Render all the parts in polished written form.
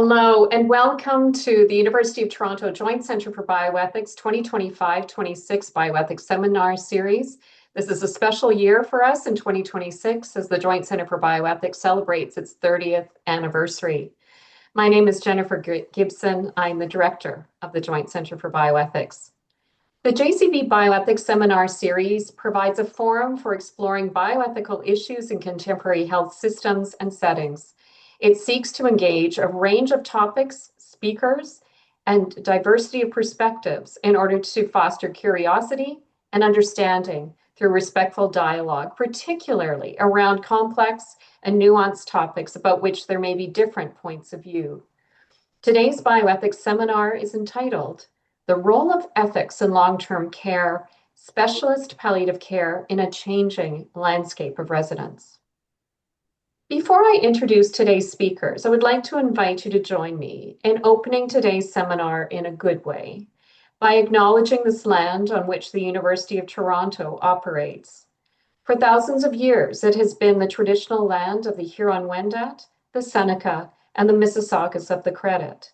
Hello, and welcome to the University of Toronto Joint Centre for Bioethics 2025-26 Bioethics Seminar Series. This is a special year for us in 2026 as the Joint Centre for Bioethics celebrates its 30th anniversary. My name is Jennifer Gibson. I'm the Director of the Joint Centre for Bioethics. The JCB Bioethics Seminar Series provides a forum for exploring bioethical issues in contemporary health systems and settings. It seeks to engage a range of topics, speakers, and diversity of perspectives in order to foster curiosity and understanding through respectful dialogue, particularly around complex and nuanced topics about which there may be different points of view. Today's bioethics seminar is entitled "The Role of Ethics in Long-Term Care, Specialist Palliative Care in a Changing Landscape of Residents." Before I introduce today's speakers, I would like to invite you to join me in opening today's seminar in a good way by acknowledging this land on which the University of Toronto operates. For thousands of years, it has been the traditional land of the Huron-Wendat, the Seneca, and the Mississaugas of the Credit.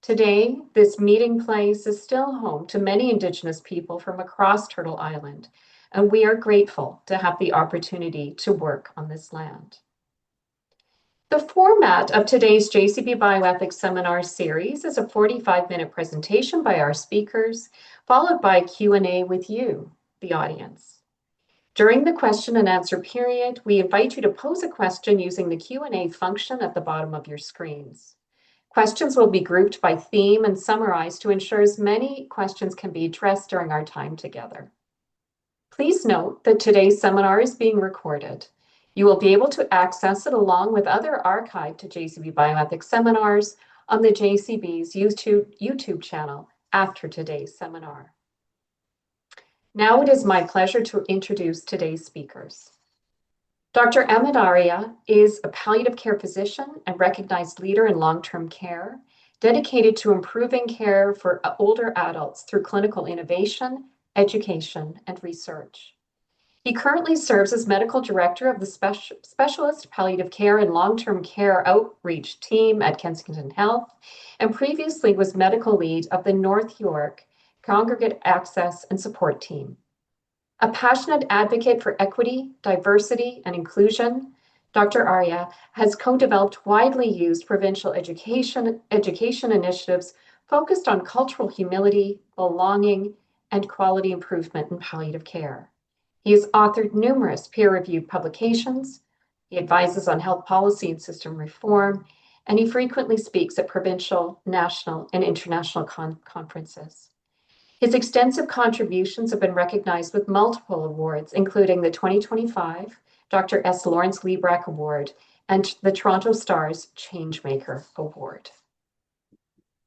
Today, this meeting place is still home to many Indigenous people from across Turtle Island, and we are grateful to have the opportunity to work on this land. The format of today's JCB Bioethics Seminar Series is a 45-minute presentation by our speakers, followed by a Q&A with you, the audience. During the question and answer period, we invite you to pose a question using the Q&A function at the bottom of your screens. Questions will be grouped by theme and summarized to ensure as many questions can be addressed during our time together. Please note that today's seminar is being recorded. You will be able to access it along with other archived JCB Bioethics seminars on the JCB's YouTube channel after today's seminar. Now it is my pleasure to introduce today's speakers. Dr. Ahmed Arya is a palliative care physician and recognized leader in long-term care, dedicated to improving care for older adults through clinical innovation, education, and research. He currently serves as medical director of the Specialist Palliative Care and Long-Term Care Outreach Team at Kensington Health, and previously was medical lead of the North York Congregate Access and Support Team. A passionate advocate for equity, diversity, and inclusion, Dr. Arya has co-developed widely used provincial education initiatives focused on cultural humility, belonging, and quality improvement in palliative care. He has authored numerous peer-reviewed publications, he advises on health policy and system reform, and he frequently speaks at provincial, national, and international conferences. His extensive contributions have been recognized with multiple awards, including the 2025 Dr. S. Lawrence Liebrecht Award and the Toronto Star's Changemaker Award.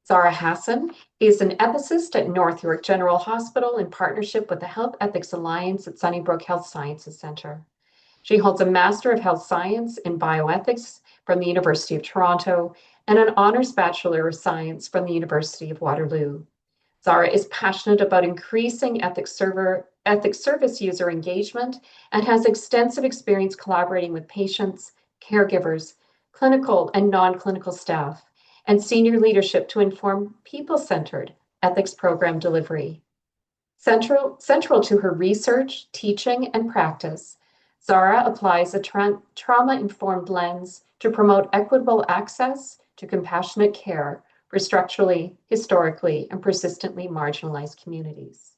Zara Hassan is an ethicist at North York General Hospital in partnership with the Health Ethics Alliance at Sunnybrook Health Sciences Centre. She holds a Master of Health Science in Bioethics from the University of Toronto and an Honours Bachelor of Science from the University of Waterloo. Zara is passionate about increasing ethics service user engagement and has extensive experience collaborating with patients, caregivers, clinical and non-clinical staff, and senior leadership to inform people-centered ethics program delivery. Central to her research, teaching, and practice, Zara applies a trauma-informed lens to promote equitable access to compassionate care for structurally, historically, and persistently marginalized communities.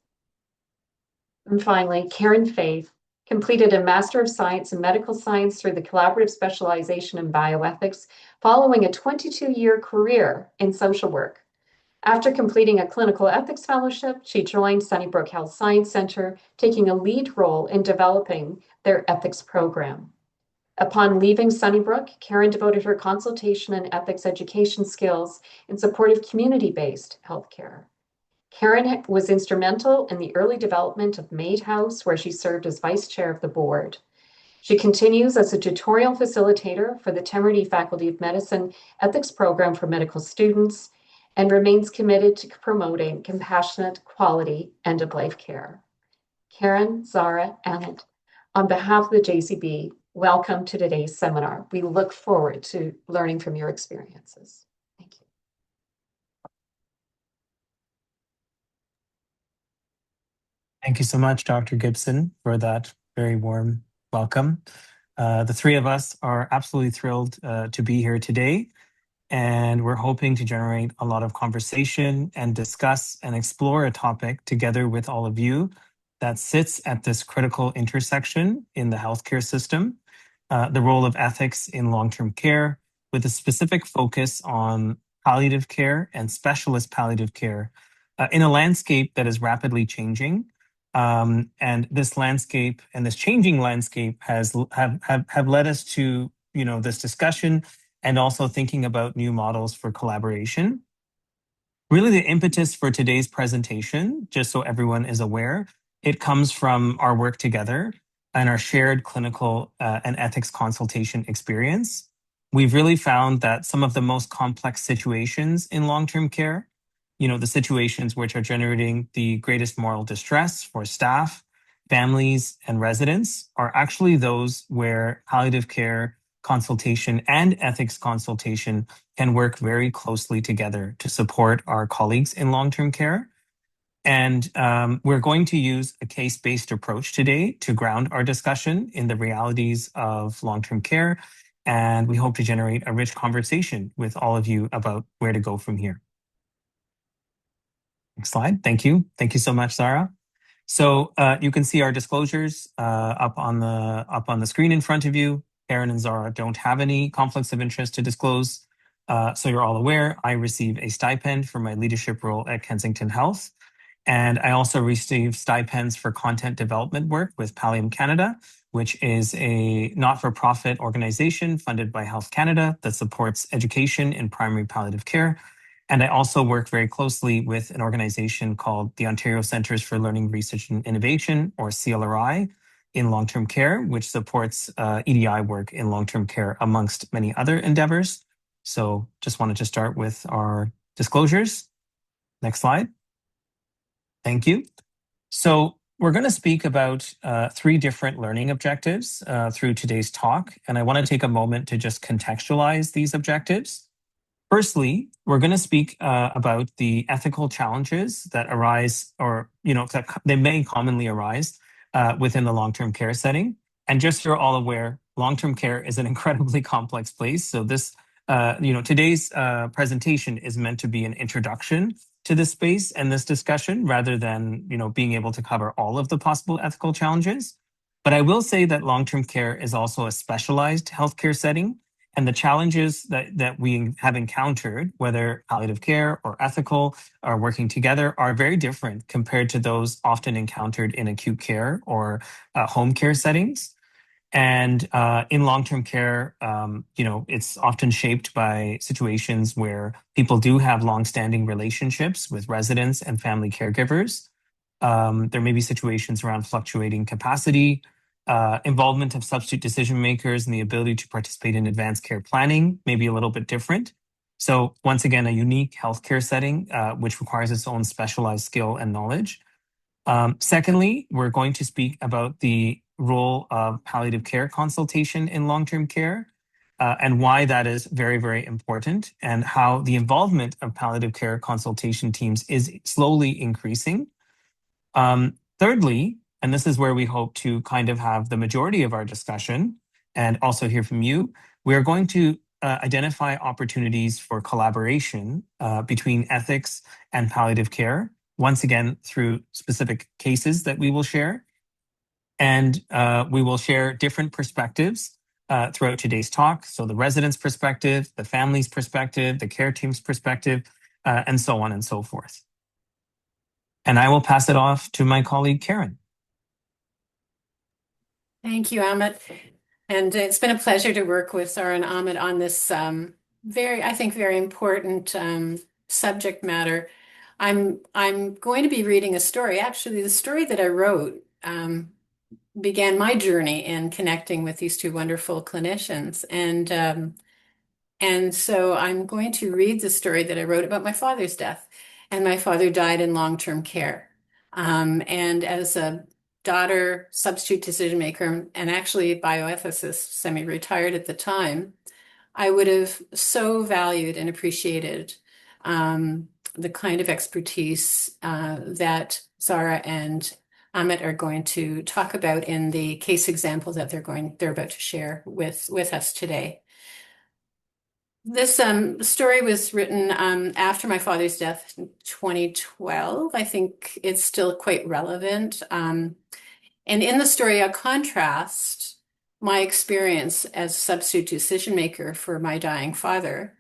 And finally, Karen Faith completed a Master of Science in Medical Science through the Collaborative Specialization in Bioethics following a 22-year career in social work. After completing a clinical ethics fellowship, she joined Sunnybrook Health Science Centre, taking a lead role in developing their ethics program. Upon leaving Sunnybrook, Karen devoted her consultation and ethics education skills in support of community-based healthcare. Karen was instrumental in the early development of Maid House, where she served as vice chair of the board. She continues as a tutorial facilitator for the Temerity Faculty of Medicine Ethics Program for medical students and remains committed to promoting compassionate, quality, end-of-life care. Karen, Zara, Ahmed, on behalf of the JCB, welcome to today's seminar. We look forward to learning from your experiences. Thank you. Thank you so much, Dr. Gibson, for that very warm welcome. The three of us are absolutely thrilled to be here today, and we're hoping to generate a lot of conversation and discuss and explore a topic together with all of you that sits at this critical intersection in the healthcare system, the role of ethics in long-term care, with a specific focus on palliative care and specialist palliative care in a landscape that is rapidly changing. And this landscape and this changing landscape have led us to this discussion and also thinking about new models for collaboration. Really, the impetus for today's presentation, just so everyone is aware, it comes from our work together and our shared clinical and ethics consultation experience. We've really found that some of the most complex situations in long-term care, the situations which are generating the greatest moral distress for staff, families, and residents, are actually those where palliative care consultation and ethics consultation can work very closely together to support our colleagues in long-term care. And we're going to use a case-based approach today to ground our discussion in the realities of long-term care. And we hope to generate a rich conversation with all of you about where to go from here. Next slide. Thank you. Thank you so much, Zara. So you can see our disclosures up on the screen in front of you. Erin and Zara don't have any conflicts of interest to disclose. So you're all aware, I receive a stipend for my leadership role at Kensington Health. And I also receive stipends for content development work with Palliative Canada, which is a not-for-profit organization funded by Health Canada that supports education in primary palliative care. And I also work very closely with an organization called the Ontario Centres for Learning, Research and Innovation, or CLRI, in long-term care, which supports EDI work in long-term care, amongst many other endeavors. So just wanted to start with our disclosures. Next slide. Thank you. So we're going to speak about three different learning objectives through today's talk, and I want to take a moment to just contextualize these objectives. Firstly, we're going to speak about the ethical challenges that arise, or they may commonly arise within the long-term care setting. And just so you're all aware, long-term care is an incredibly complex place. So this, today's presentation is meant to be an introduction to this space and this discussion, rather than being able to cover all of the possible ethical challenges. But I will say that long-term care is also a specialized healthcare setting. And the challenges that we have encountered, whether palliative care or ethical, are working together, are very different compared to those often encountered in acute care or home care settings. And in long-term care, it's often shaped by situations where people do have long-standing relationships with residents and family caregivers. There may be situations around fluctuating capacity, involvement of substitute decision makers, and the ability to participate in advanced care planning may be a little bit different. So once again, a unique healthcare setting, which requires its own specialized skill and knowledge. Secondly, we're going to speak about the role of palliative care consultation in long-term care, and why that is very, very important, and how the involvement of palliative care consultation teams is slowly increasing. Thirdly, and this is where we hope to kind of have the majority of our discussion and also hear from you, we are going to identify opportunities for collaboration between ethics and palliative care, once again, through specific cases that we will share. And we will share different perspectives throughout today's talk. So the resident's perspective, the family's perspective, the care team's perspective, and so on and so forth. And I will pass it off to my colleague, Karen. Thank you, Amit. And it's been a pleasure to work with Zara and Amit on this very important subject matter. I'm going to be reading a story. Actually, the story that I wrote began my journey in connecting with these two wonderful clinicians. And so I'm going to read the story that I wrote about my father's death. And my father died in long-term care. And as a daughter, substitute decision maker, and actually bioethicist, semi-retired at the time, I would have so valued and appreciated the kind of expertise that Zara and Amit are going to talk about in the case example that they're about to share with us today. This story was written after my father's death in 2012. I think it's still quite relevant. And in the story, I contrast my experience as substitute decision maker for my dying father,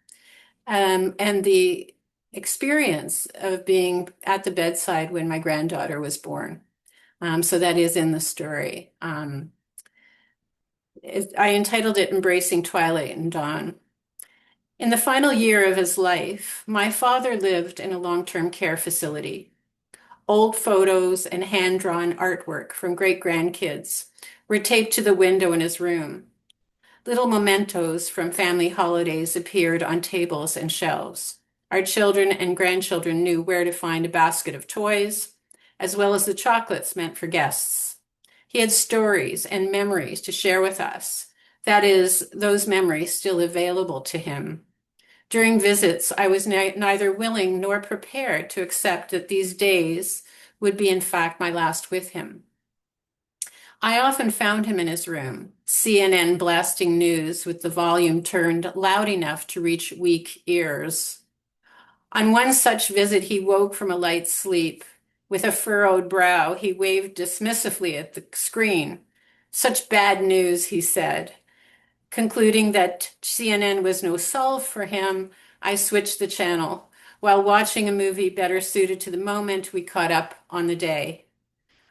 and the experience of being at the bedside when my granddaughter was born. So that is in the story. I entitled it Embracing Twilight and Dawn. In the final year of his life, my father lived in a long-term care facility. Old photos and hand-drawn artwork from great-grandkids were taped to the window in his room. Little mementos from family holidays appeared on tables and shelves. Our children and grandchildren knew where to find a basket of toys, as well as the chocolates meant for guests. He had stories and memories to share with us. That is, those memories still available to him. During visits, I was neither willing nor prepared to accept that these days would be in fact my last with him. I often found him in his room, CNN blasting news with the volume turned loud enough to reach weak ears. On one such visit, he woke from a light sleep. With a furrowed brow, he waved dismissively at the screen. "Such bad news," he said. Concluding that CNN was no solve for him, I switched the channel. While watching a movie better suited to the moment, we caught up on the day.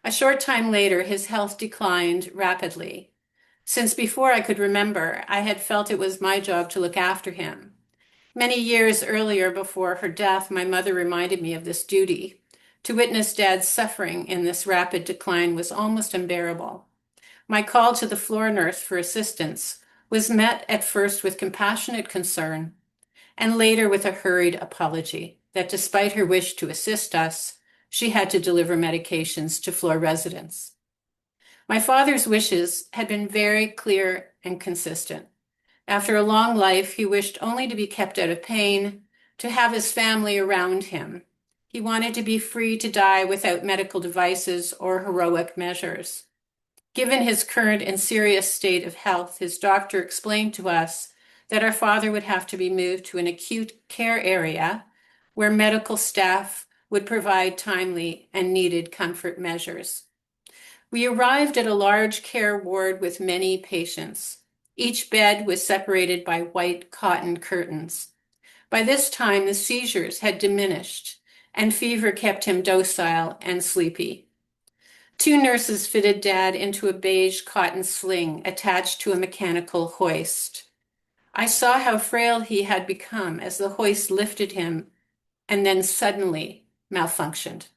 A short time later, his health declined rapidly. Since before I could remember, I had felt it was my job to look after him. Many years earlier, before her death, my mother reminded me of this duty. To witness Dad's suffering in this rapid decline was almost unbearable. My call to the floor nurse for assistance was met at first with compassionate concern, and later with a hurried apology that despite her wish to assist us, she had to deliver medications to floor residents. My father's wishes had been very clear and consistent. After a long life, he wished only to be kept out of pain, to have his family around him. He wanted to be free to die without medical devices or heroic measures. Given his current and serious state of health, his doctor explained to us that our father would have to be moved to an acute care area where medical staff would provide timely and needed comfort measures. We arrived at a large care ward with many patients. Each bed was separated by white cotton curtains. By this time, the seizures had diminished, and fever kept him docile and sleepy. 2 nurses fitted Dad into a beige cotton sling attached to a mechanical hoist. I saw how frail he had become as the hoist lifted him and then suddenly malfunctioned.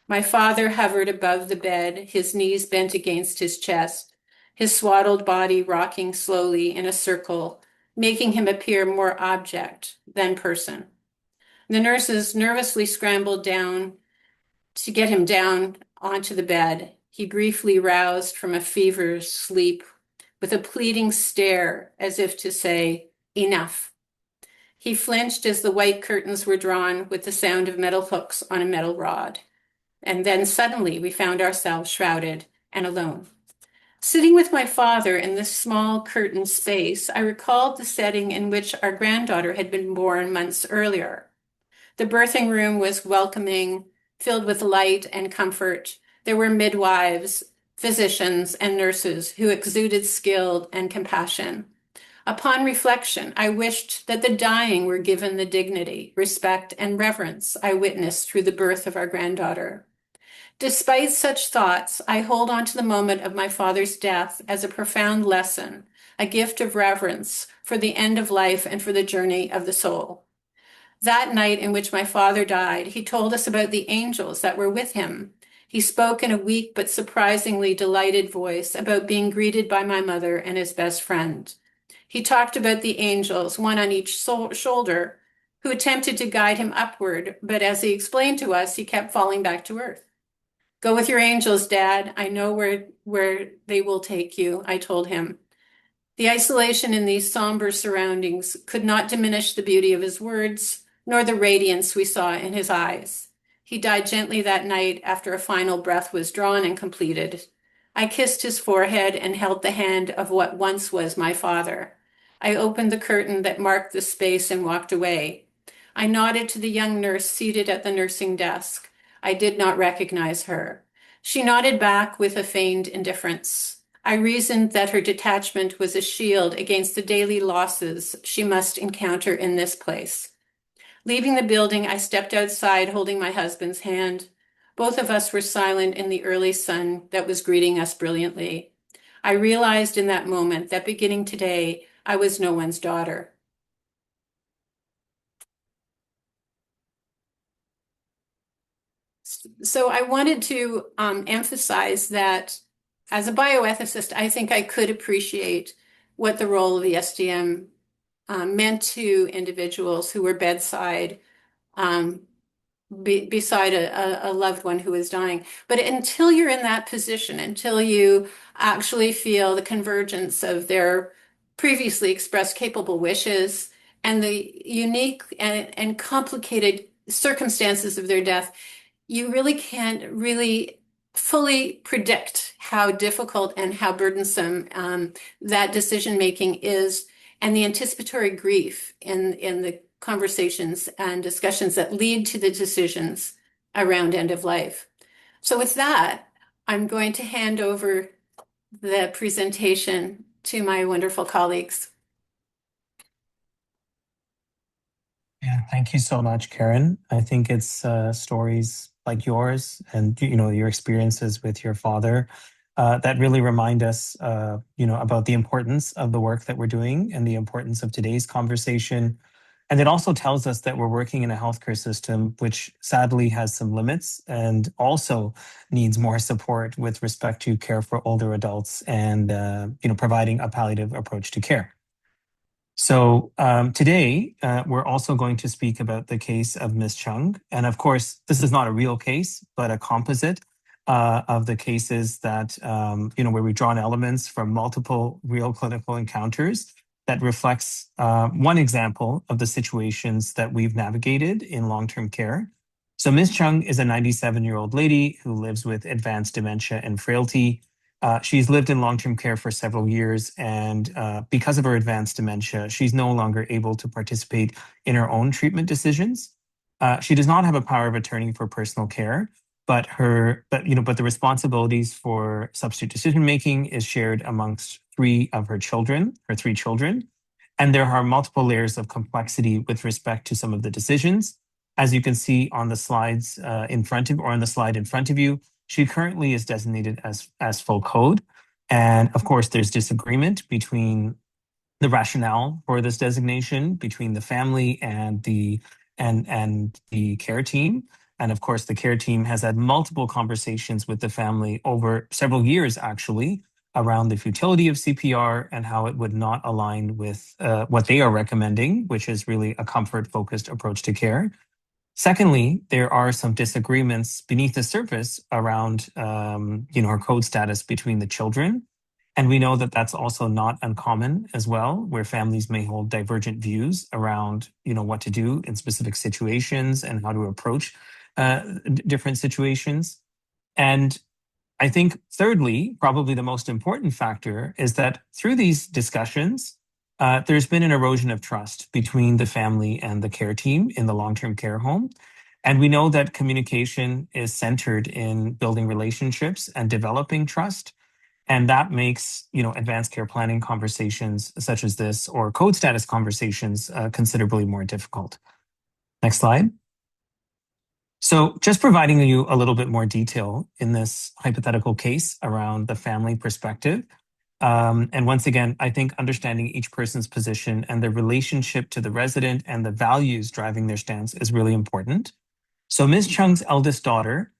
My father hovered above the bed, his knees bent against his chest, his swaddled body rocking slowly in a circle, making him appear more object than person. The nurses nervously scrambled down to get him down onto the bed. He briefly roused from a feverish sleep with a pleading stare as if to say, "Enough." He flinched as the white curtains were drawn with the sound of metal hooks on a metal rod. And then suddenly we found ourselves shrouded and alone. Sitting with my father in this small curtained space, I recalled the setting in which our granddaughter had been born months earlier. The birthing room was welcoming, filled with light and comfort. There were midwives, physicians, and nurses who exuded skill and compassion. Upon reflection, I wished that the dying were given the dignity, respect, and reverence I witnessed through the birth of our granddaughter. Despite such thoughts, I hold on to the moment of my father's death as a profound lesson, a gift of reverence for the end of life and for the journey of the soul. That night in which my father died, he told us about the angels that were with him. He spoke in a weak but surprisingly delighted voice about being greeted by my mother and his best friend. He talked about the angels, one on each shoulder, who attempted to guide him upward, but as he explained to us, he kept falling back to earth. "Go with your angels, Dad. I know where they will take you," I told him. The isolation in these somber surroundings could not diminish the beauty of his words, nor the radiance we saw in his eyes. He died gently that night after a final breath was drawn and completed. I kissed his forehead and held the hand of what once was my father. I opened the curtain that marked the space and walked away. I nodded to the young nurse seated at the nursing desk. I did not recognize her. She nodded back with a feigned indifference. I reasoned that her detachment was a shield against the daily losses she must encounter in this place. Leaving the building, I stepped outside holding my husband's hand. Both of us were silent in the early sun that was greeting us brilliantly. I realized in that moment that beginning today, I was no one's daughter. So I wanted to emphasize that as a bioethicist, I think I could appreciate what the role of the SDM meant to individuals who were bedside beside a loved one who is dying. But until you're in that position, until you actually feel the convergence of their previously expressed capable wishes and the unique and complicated circumstances of their death, you really can't really fully predict how difficult and how burdensome that decision making is, and the anticipatory grief in the conversations and discussions that lead to the decisions around end of life. So with that, I'm going to hand over the presentation to my wonderful colleagues. Yeah, thank you so much, Karen. I think it's stories like yours and your experiences with your father that really remind us, about the importance of the work that we're doing and the importance of today's conversation. And it also tells us that we're working in a healthcare system which sadly has some limits and also needs more support with respect to care for older adults and providing a palliative approach to care. So today, we're also going to speak about the case of Ms. Chung. And of course, this is not a real case, but a composite of the cases that, where we've drawn elements from multiple real clinical encounters that reflects one example of the situations that we've navigated in long-term care. So Ms. Chung is a 97-year-old lady who lives with advanced dementia and frailty. She's lived in long-term care for several years, and because of her advanced dementia, she's no longer able to participate in her own treatment decisions. She does not have a power of attorney for personal care, but the responsibilities for substitute decision making is shared amongst her three children, and there are multiple layers of complexity with respect to some of the decisions. As you can see on the slides on the slide in front of you, she currently is designated as full code. And of course, there's disagreement between the rationale for this designation between the family and the care team. And of course, the care team has had multiple conversations with the family over several years, actually, around the futility of CPR and how it would not align with what they are recommending, which is really a comfort-focused approach to care. Secondly, there are some disagreements beneath the surface around, her code status between the children. And we know that that's also not uncommon as well, where families may hold divergent views around, what to do in specific situations and how to approach different situations. And I think thirdly, probably the most important factor is that through these discussions, there's been an erosion of trust between the family and the care team in the long-term care home. And we know that communication is centered in building relationships and developing trust. And that makes, advanced care planning conversations such as this or code status conversations considerably more difficult. Next slide. So just providing you a little bit more detail in this hypothetical case around the family perspective. And once again, I think understanding each person's position and the relationship to the resident and the values driving their stance is really important. So Ms. Chung's eldest daughter,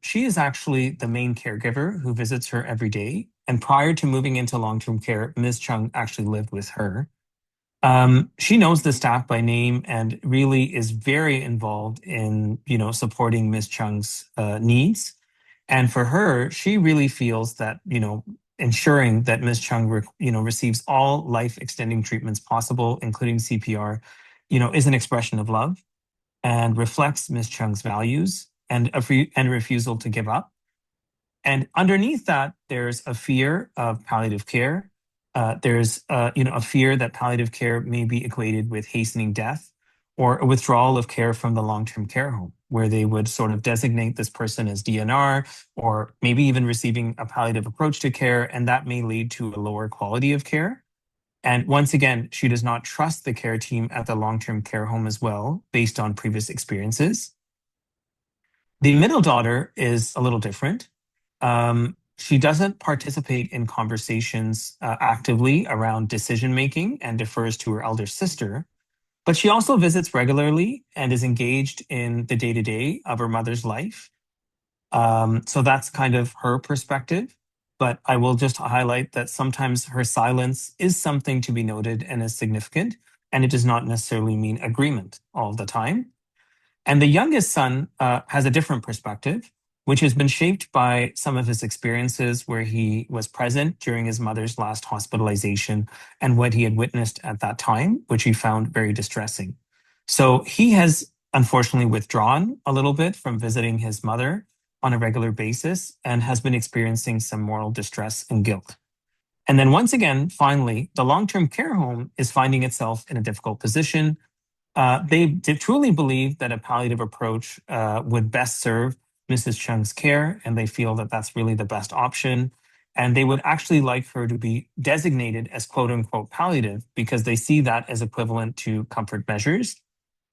she is actually the main caregiver who visits her every day. And prior to moving into long-term care, Ms. Chung actually lived with her. She knows the staff by name and really is very involved in, supporting Ms. Chung's needs. And for her, she really feels that, ensuring that Ms. Chung, receives all life-extending treatments possible, including CPR, is an expression of love. and reflects Ms. Chung's values and a refusal to give up. And underneath that, there's a fear of palliative care. There's a fear that palliative care may be equated with hastening death or a withdrawal of care from the long-term care home, where they would sort of designate this person as DNR or maybe even receiving a palliative approach to care, and that may lead to a lower quality of care. And once again, she does not trust the care team at the long-term care home as well, based on previous experiences. The middle daughter is a little different. She doesn't participate in conversations actively around decision making and defers to her elder sister, but she also visits regularly and is engaged in the day-to-day of her mother's life. So that's kind of her perspective. But I will just highlight that sometimes her silence is something to be noted and is significant, and it does not necessarily mean agreement all the time. And the youngest son has a different perspective, which has been shaped by some of his experiences where he was present during his mother's last hospitalization and what he had witnessed at that time, which he found very distressing. So he has unfortunately withdrawn a little bit from visiting his mother on a regular basis and has been experiencing some moral distress and guilt. And then once again, finally, the long-term care home is finding itself in a difficult position. They truly believe that a palliative approach would best serve Mrs. Chung's care, and they feel that that's really the best option. And they would actually like her to be designated as quote unquote palliative because they see that as equivalent to comfort measures.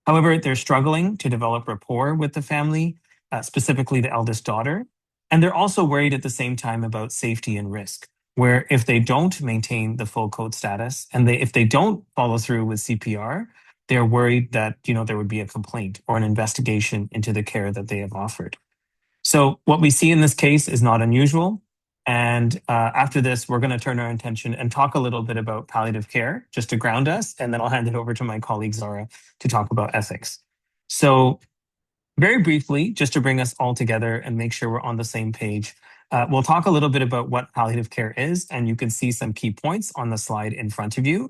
However, they're struggling to develop rapport with the family, specifically the eldest daughter. And they're also worried at the same time about safety and risk, where if they don't maintain the full code status and if they don't follow through with CPR, they're worried that there would be a complaint or an investigation into the care that they have offered. So what we see in this case is not unusual. And after this, we're going to turn our attention and talk a little bit about palliative care, just to ground us. And then I'll hand it over to my colleague, Zara, to talk about ethics. So very briefly, just to bring us all together and make sure we're on the same page, we'll talk a little bit about what palliative care is. And you can see some key points on the slide in front of you.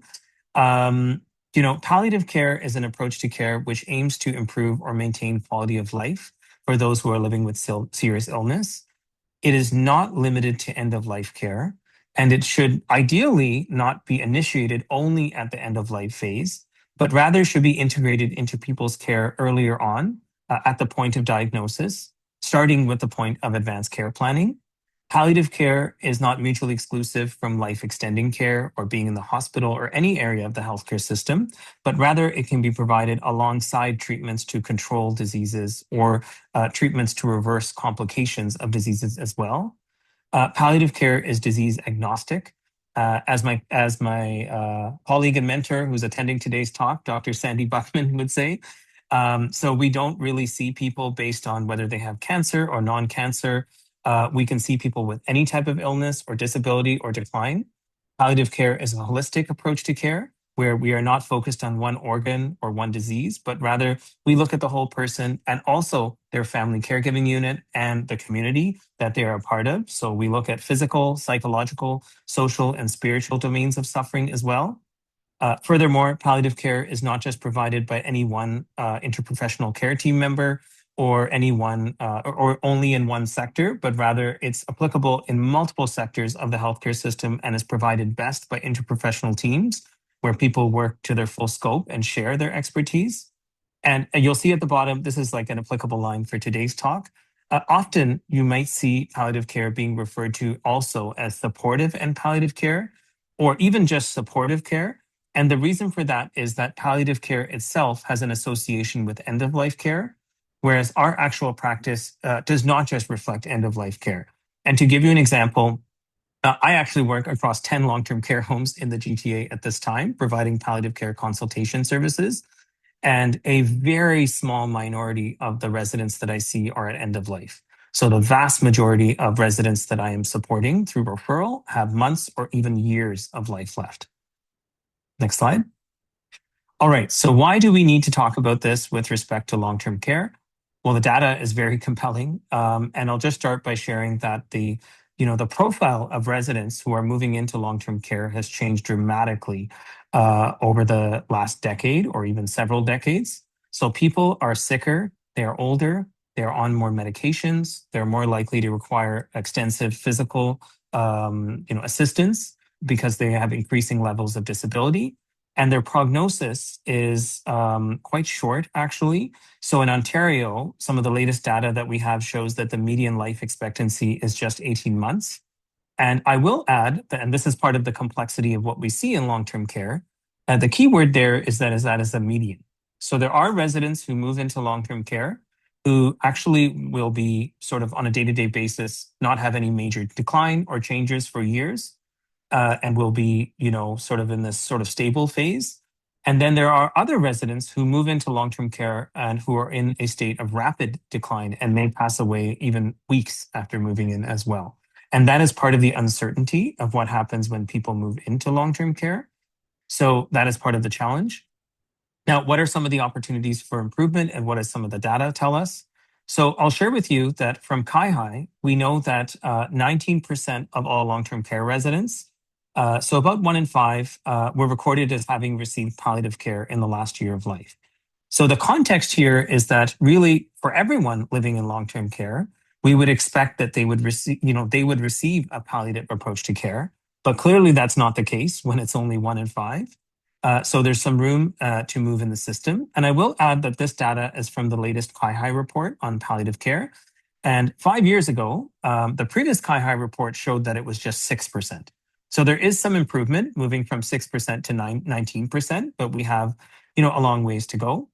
Palliative care is an approach to care which aims to improve or maintain quality of life for those who are living with serious illness. It is not limited to end-of-life care, and it should ideally not be initiated only at the end-of-life phase, but rather should be integrated into people's care earlier on at the point of diagnosis, starting with the point of advanced care planning. Palliative care is not mutually exclusive from life-extending care or being in the hospital or any area of the healthcare system, but rather it can be provided alongside treatments to control diseases or treatments to reverse complications of diseases as well. Palliative care is disease agnostic. As my colleague and mentor who's attending today's talk, Dr. Sandy Buckman, would say. So we don't really see people based on whether they have cancer or non-cancer. We can see people with any type of illness or disability or decline. Palliative care is a holistic approach to care where we are not focused on one organ or one disease, but rather we look at the whole person and also their family caregiving unit and the community that they are a part of. So we look at physical, psychological, social, and spiritual domains of suffering as well. Furthermore, palliative care is not just provided by any one interprofessional care team member or anyone or only in one sector, but rather it's applicable in multiple sectors of the healthcare system and is provided best by interprofessional teams where people work to their full scope and share their expertise. And you'll see at the bottom, this is like an applicable line for today's talk. Often you might see palliative care being referred to also as supportive and palliative care, or even just supportive care. And the reason for that is that palliative care itself has an association with end-of-life care, whereas our actual practice does not just reflect end-of-life care. And to give you an example, I actually work across 10 long-term care homes in the GTA at this time, providing palliative care consultation services. And a very small minority of the residents that I see are at end of life. So the vast majority of residents that I am supporting through referral have months or even years of life left. Next slide. All right, so why do we need to talk about this with respect to long-term care? Well, the data is very compelling, and I'll just start by sharing that the profile of residents who are moving into long-term care has changed dramatically over the last decade or even several decades. So people are sicker, they are older, they're on more medications, they're more likely to require extensive physical assistance because they have increasing levels of disability. And their prognosis is quite short, actually. So in Ontario, some of the latest data that we have shows that the median life expectancy is just 18 months. And I will add, and this is part of the complexity of what we see in long-term care, the key word there is that is a median. So there are residents who move into long-term care who actually will be sort of on a day-to-day basis, not have any major decline or changes for years, and will be, sort of in this sort of stable phase. And then there are other residents who move into long-term care and who are in a state of rapid decline and may pass away even weeks after moving in as well. And that is part of the uncertainty of what happens when people move into long-term care. So that is part of the challenge. Now, what are some of the opportunities for improvement and what does some of the data tell us? So I'll share with you that from CIHI, we know that 19% of all long-term care residents, so about 1 in 5, were recorded as having received palliative care in the last year of life. So the context here is that really for everyone living in long-term care, we would expect that they would receive a palliative approach to care, but clearly that's not the case when it's only 1 in 5. So there's some room to move in the system. And I will add that this data is from the latest CIHI report on palliative care. And 5 years ago, the previous CIHI report showed that it was just 6%. So there is some improvement moving from 6% to 19%, but we have, a long ways to go.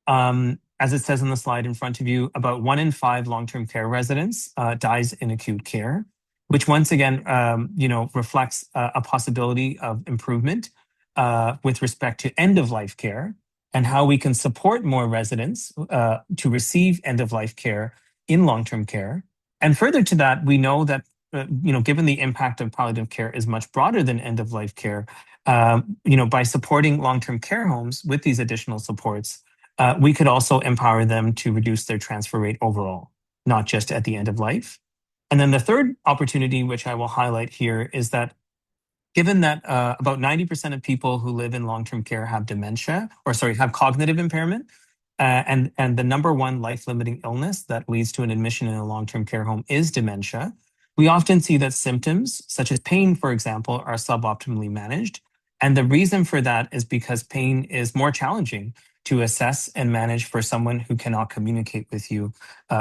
As it says on the slide in front of you, about 1 in 5 long-term care residents dies in acute care, which once again, reflects a possibility of improvement with respect to end-of-life care and how we can support more residents to receive end-of-life care in long-term care. And further to that, we know that, given the impact of palliative care is much broader than end-of-life care, by supporting long-term care homes with these additional supports, we could also empower them to reduce their transfer rate overall, not just at the end of life. And then the third opportunity, which I will highlight here, is that given that about 90% of people who live in long-term care have have cognitive impairment, and the number one life-limiting illness that leads to an admission in a long-term care home is dementia, we often see that symptoms, such as pain, for example, are suboptimally managed. And the reason for that is because pain is more challenging to assess and manage for someone who cannot communicate with you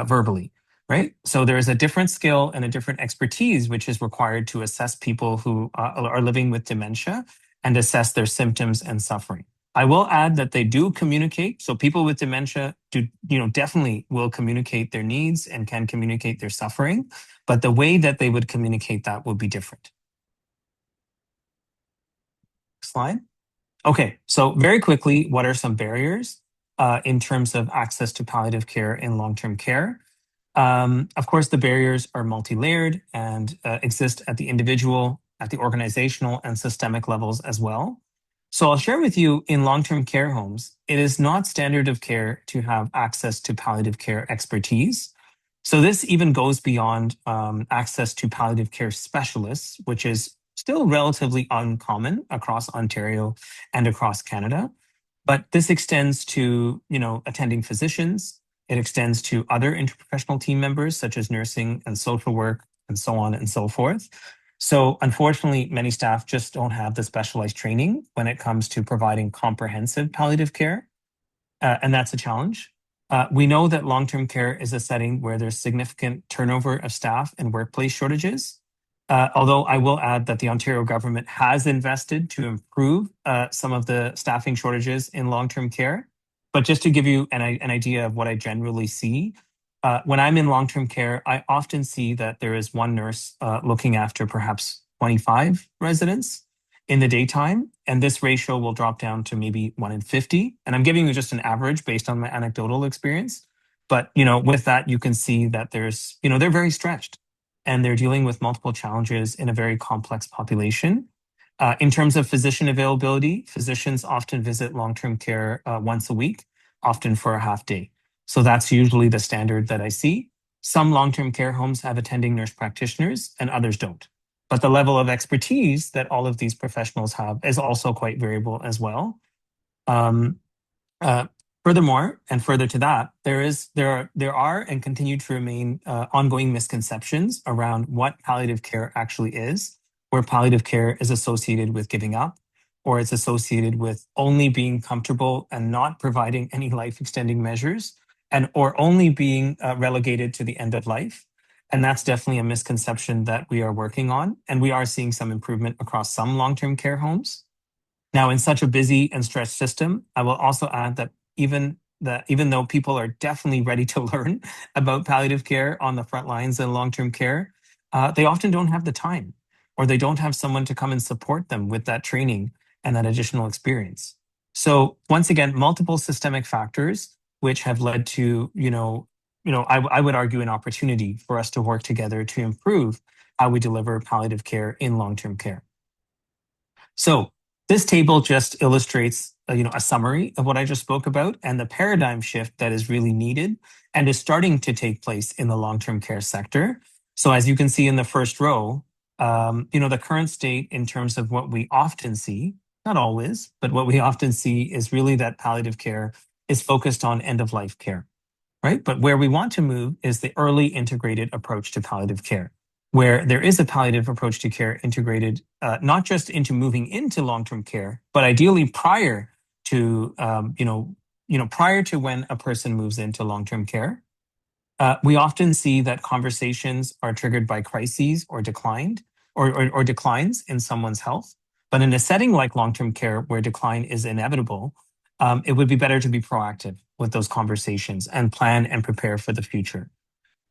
verbally, right? So there is a different skill and a different expertise which is required to assess people who are living with dementia and assess their symptoms and suffering. I will add that they do communicate. So people with dementia definitely will communicate their needs and can communicate their suffering, but the way that they would communicate that will be different. Slide. Okay, so very quickly, what are some barriers in terms of access to palliative care in long-term care? Of course, the barriers are multi-layered and exist at the individual, at the organizational, and systemic levels as well. So I'll share with you, in long-term care homes, it is not standard of care to have access to palliative care expertise. So this even goes beyond access to palliative care specialists, which is still relatively uncommon across Ontario and across Canada. But this extends to, attending physicians. It extends to other interprofessional team members, such as nursing and social work, and so on and so forth. So unfortunately, many staff just don't have the specialized training when it comes to providing comprehensive palliative care. And that's a challenge. We know that long-term care is a setting where there's significant turnover of staff and workplace shortages. Although I will add that the Ontario government has invested to improve some of the staffing shortages in long-term care. But just to give you an idea of what I generally see, when I'm in long-term care, I often see that there is one nurse looking after perhaps 25 residents in the daytime, and this ratio will drop down to maybe 1 in 50. And I'm giving you just an average based on my anecdotal experience. But with that, you can see that there's, they're very stretched. And they're dealing with multiple challenges in a very complex population. In terms of physician availability, physicians often visit long-term care once a week, often for a half day. So that's usually the standard that I see. Some long-term care homes have attending nurse practitioners and others don't. But the level of expertise that all of these professionals have is also quite variable as well. Furthermore, and further to that, there are and continue to remain ongoing misconceptions around what palliative care actually is, where palliative care is associated with giving up, or it's associated with only being comfortable and not providing any life-extending measures, and or only being relegated to the end of life. And that's definitely a misconception that we are working on, and we are seeing some improvement across some long-term care homes. Now, in such a busy and stretched system, I will also add that even though people are definitely ready to learn about palliative care on the front lines in long-term care, they often don't have the time, or they don't have someone to come and support them with that training and that additional experience. So once again, multiple systemic factors which have led to, I would argue an opportunity for us to work together to improve how we deliver palliative care in long-term care. So this table just illustrates a summary of what I just spoke about and the paradigm shift that is really needed and is starting to take place in the long-term care sector. So as you can see in the first row, the current state in terms of what we often see, not always, but what we often see is really that palliative care is focused on end-of-life care, right? But where we want to move is the early integrated approach to palliative care, where there is a palliative approach to care integrated not just into moving into long-term care, but ideally prior to prior to when a person moves into long-term care. We often see that conversations are triggered by crises or declines in someone's health. But in a setting like long-term care where decline is inevitable, it would be better to be proactive with those conversations and plan and prepare for the future.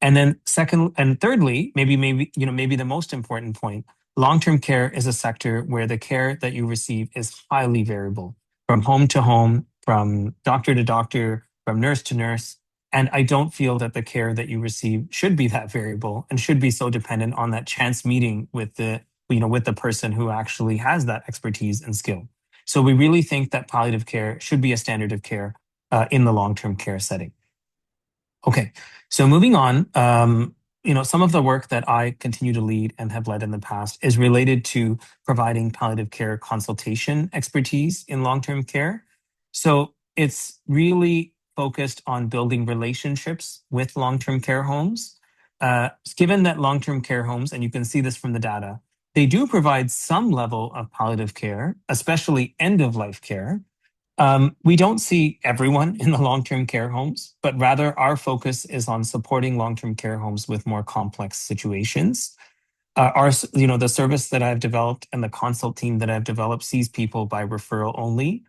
And then thirdly, maybe the most important point, long-term care is a sector where the care that you receive is highly variable from home to home, from doctor to doctor, from nurse to nurse. And I don't feel that the care that you receive should be that variable and should be so dependent on that chance meeting with the person who actually has that expertise and skill. So we really think that palliative care should be a standard of care in the long-term care setting. Okay, so moving on, some of the work that I continue to lead and have led in the past is related to providing palliative care consultation expertise in long-term care. So it's really focused on building relationships with long-term care homes. Given that long-term care homes, and you can see this from the data, they do provide some level of palliative care, especially end-of-life care. We don't see everyone in the long-term care homes, but rather our focus is on supporting long-term care homes with more complex situations. The service that I've developed and the consult team that I've developed sees people by referral only.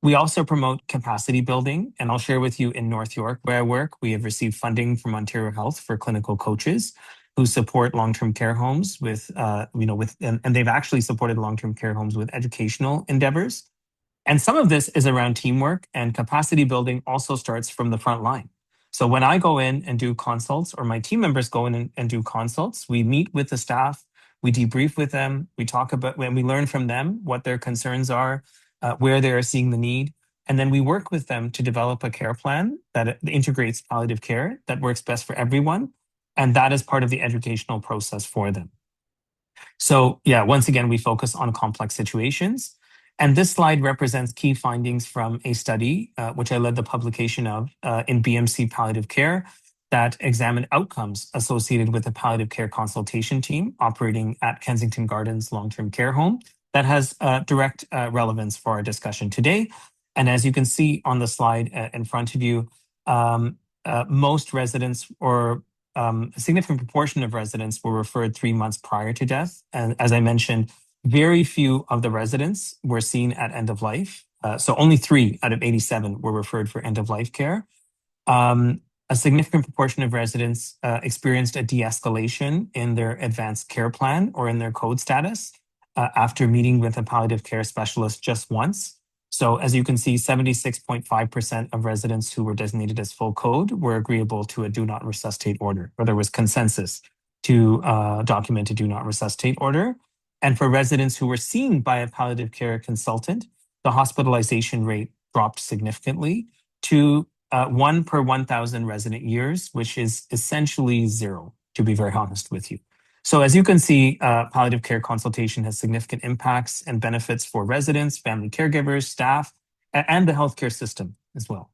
We also promote capacity building, and I'll share with you in North York, where I work, we have received funding from Ontario Health for clinical coaches who support long-term care homes and they've actually supported long-term care homes with educational endeavors. And some of this is around teamwork, and capacity building also starts from the front line. So when I go in and do consults, or my team members go in and do consults, we meet with the staff, we debrief with them, we talk about when we learn from them what their concerns are, where they are seeing the need. And then we work with them to develop a care plan that integrates palliative care that works best for everyone. And that is part of the educational process for them. So yeah, once again, we focus on complex situations. And this slide represents key findings from a study, which I led the publication of in BMC Palliative Care, that examined outcomes associated with the palliative care consultation team operating at Kensington Gardens Long-Term Care Home. That has direct relevance for our discussion today. And as you can see on the slide in front of you, most residents, or a significant proportion of residents, were referred 3 months prior to death. And as I mentioned, very few of the residents were seen at end of life. So only 3 out of 87 were referred for end of life care. A significant proportion of residents experienced a de-escalation in their advanced care plan or in their code status after meeting with a palliative care specialist just once. So as you can see, 76.5% of residents who were designated as full code were agreeable to a do not resuscitate order, or there was consensus to document a do not resuscitate order. And for residents who were seen by a palliative care consultant, the hospitalization rate dropped significantly to 1 per 1,000 resident years, which is essentially 0, to be very honest with you. So as you can see, palliative care consultation has significant impacts and benefits for residents, family caregivers, staff, and the healthcare system as well.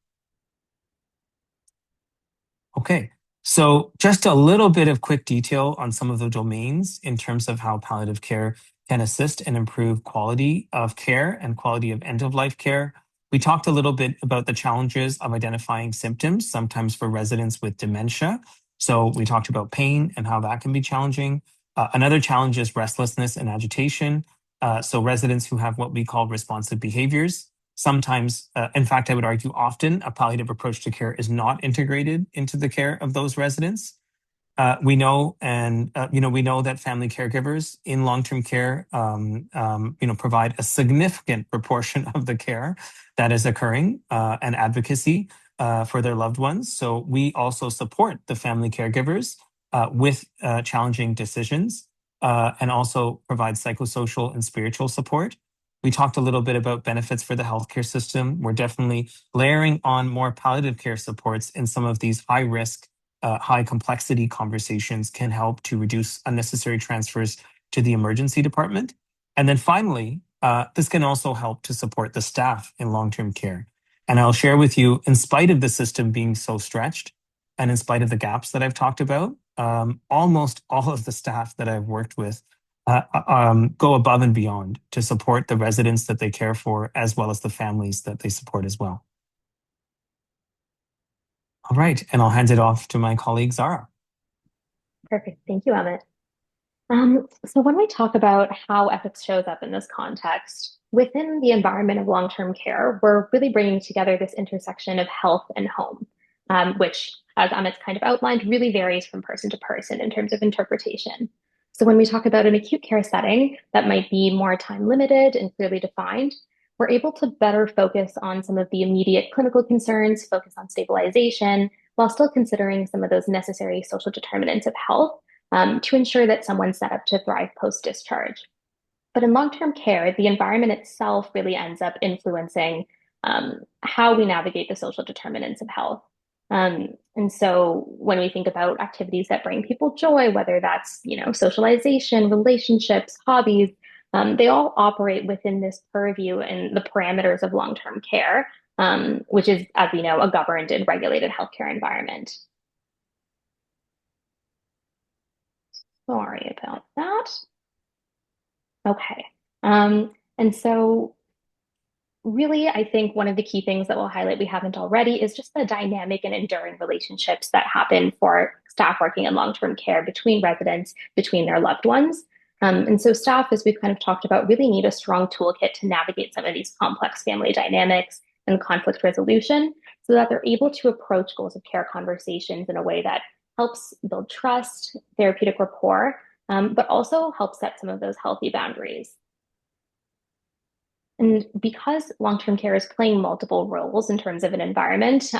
Okay, so just a little bit of quick detail on some of the domains in terms of how palliative care can assist and improve quality of care and quality of end-of-life care. We talked a little bit about the challenges of identifying symptoms, sometimes for residents with dementia. So we talked about pain and how that can be challenging. Another challenge is restlessness and agitation. So residents who have what we call responsive behaviors. Sometimes, in fact, I would argue often a palliative approach to care is not integrated into the care of those residents. We know, and we know that family caregivers in long-term care, provide a significant proportion of the care that is occurring and advocacy for their loved ones. So we also support the family caregivers with challenging decisions and also provide psychosocial and spiritual support. We talked a little bit about benefits for the healthcare system. We're definitely layering on more palliative care supports in some of these high risk, high complexity conversations can help to reduce unnecessary transfers to the emergency department. And then finally, this can also help to support the staff in long-term care. And I'll share with you, in spite of the system being so stretched, and in spite of the gaps that I've talked about, almost all of the staff that I've worked with go above and beyond to support the residents that they care for, as well as the families that they support as well. All right, and I'll hand it off to my colleague, Zara. Perfect. Thank you, Emmett. So when we talk about how ethics shows up in this context, within the environment of long-term care, we're really bringing together this intersection of health and home, which, as Emmett's kind of outlined, really varies from person to person in terms of interpretation. So when we talk about an acute care setting that might be more time limited and clearly defined, we're able to better focus on some of the immediate clinical concerns, focus on stabilization, while still considering some of those necessary social determinants of health to ensure that someone's set up to thrive post-discharge. But in long-term care, the environment itself really ends up influencing how we navigate the social determinants of health. And so when we think about activities that bring people joy, whether that's, socialization, relationships, hobbies, they all operate within this purview and the parameters of long-term care, which is, as we know, a governed and regulated healthcare environment. Sorry about that. Okay. And so really, I think one of the key things that we'll highlight we haven't already is just the dynamic and enduring relationships that happen for staff working in long-term care between residents, between their loved ones. And so staff, as we've kind of talked about, really need a strong toolkit to navigate some of these complex family dynamics and conflict resolution so that they're able to approach goals of care conversations in a way that helps build trust, therapeutic rapport, but also helps set some of those healthy boundaries. And because long-term care is playing multiple roles in terms of an environment,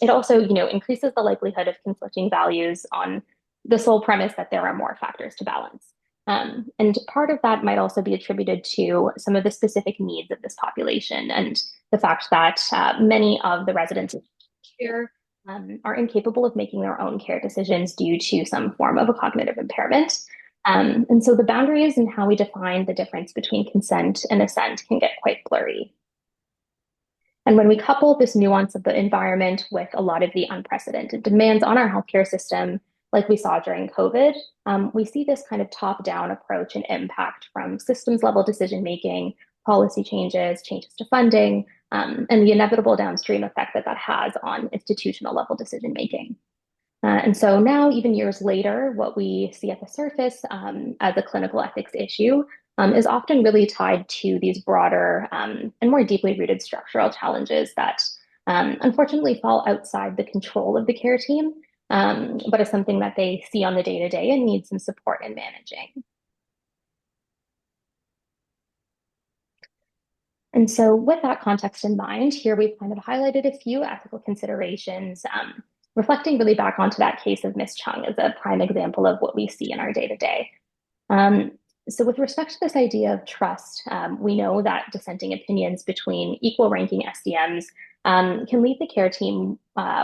it also, increases the likelihood of conflicting values on the sole premise that there are more factors to balance. And part of that might also be attributed to some of the specific needs of this population and the fact that many of the residents of care are incapable of making their own care decisions due to some form of a cognitive impairment. And so the boundaries and how we define the difference between consent and assent can get quite blurry. And when we couple this nuance of the environment with a lot of the unprecedented demands on our healthcare system, like we saw during COVID, we see this kind of top-down approach and impact from systems level decision-making, policy changes, changes to funding, and the inevitable downstream effect that has on institutional level decision-making. And so now, even years later, what we see at the surface as a clinical ethics issue is often really tied to these broader and more deeply rooted structural challenges that unfortunately fall outside the control of the care team, but is something that they see on the day-to-day and need some support in managing. And so with that context in mind, here we've kind of highlighted a few ethical considerations reflecting really back onto that case of Miss Chung as a prime example of what we see in our day-to-day. So with respect to this idea of trust, we know that dissenting opinions between equal ranking SDMs can leave the care team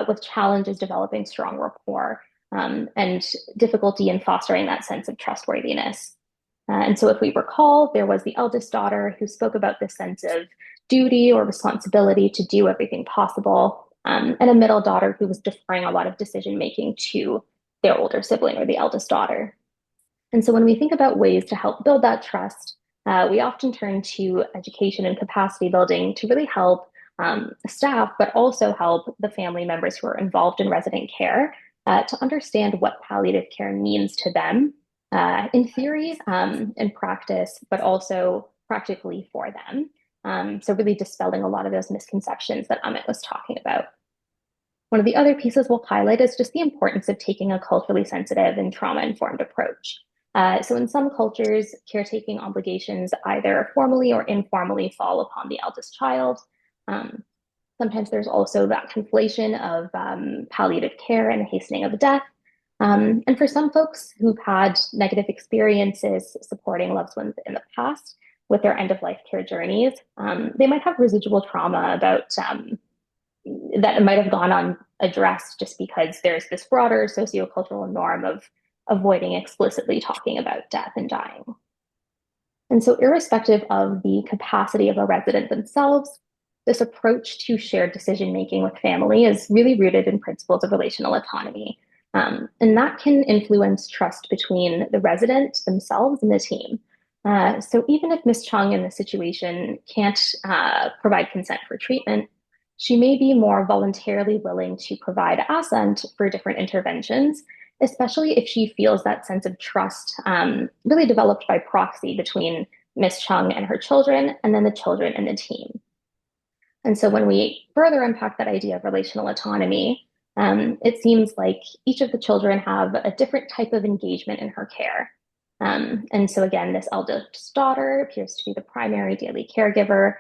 with challenges developing strong rapport and difficulty in fostering that sense of trustworthiness. And so if we recall, there was the eldest daughter who spoke about this sense of duty or responsibility to do everything possible and a middle daughter who was deferring a lot of decision making to their older sibling or the eldest daughter. And so when we think about ways to help build that trust, we often turn to education and capacity building to really help staff, but also help the family members who are involved in resident care to understand what palliative care means to them in theory, in practice, but also practically for them. So really dispelling a lot of those misconceptions that Amit was talking about. One of the other pieces we'll highlight is just the importance of taking a culturally sensitive and trauma-informed approach. So in some cultures, caretaking obligations either formally or informally fall upon the eldest child. Sometimes there's also that conflation of palliative care and hastening of death. And for some folks who've had negative experiences supporting loved ones in the past with their end-of-life care journeys, they might have residual trauma about that might have gone unaddressed just because there's this broader sociocultural norm of avoiding explicitly talking about death and dying. And so irrespective of the capacity of a resident themselves, this approach to shared decision-making with family is really rooted in principles of relational autonomy. And that can influence trust between the resident themselves and the team. So even if Ms. Chung in this situation can't provide consent for treatment, she may be more voluntarily willing to provide assent for different interventions, especially if she feels that sense of trust really developed by proxy between Ms. Chung and her children, and then the children and the team. And so when we further unpack that idea of relational autonomy, it seems like each of the children have a different type of engagement in her care. And so again, this eldest daughter appears to be the primary daily caregiver,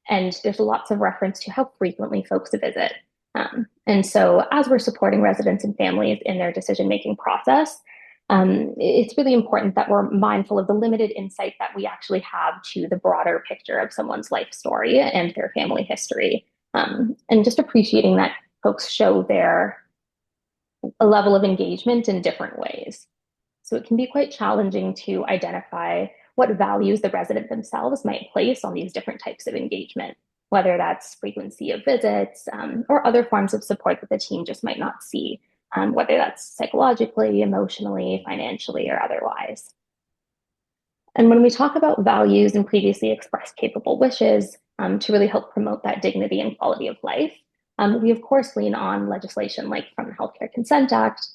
and there's lots of reference to how frequently folks visit. And so as we're supporting residents and families in their decision-making process, it's really important that we're mindful of the limited insight that we actually have to the broader picture of someone's life story and their family history. And just appreciating that folks show a level of engagement in different ways. So it can be quite challenging to identify what values the resident themselves might place on these different types of engagement, whether that's frequency of visits or other forms of support that the team just might not see, whether that's psychologically, emotionally, financially, or otherwise. And when we talk about values and previously expressed capable wishes to really help promote that dignity and quality of life, we of course lean on legislation like from the Healthcare Consent Act,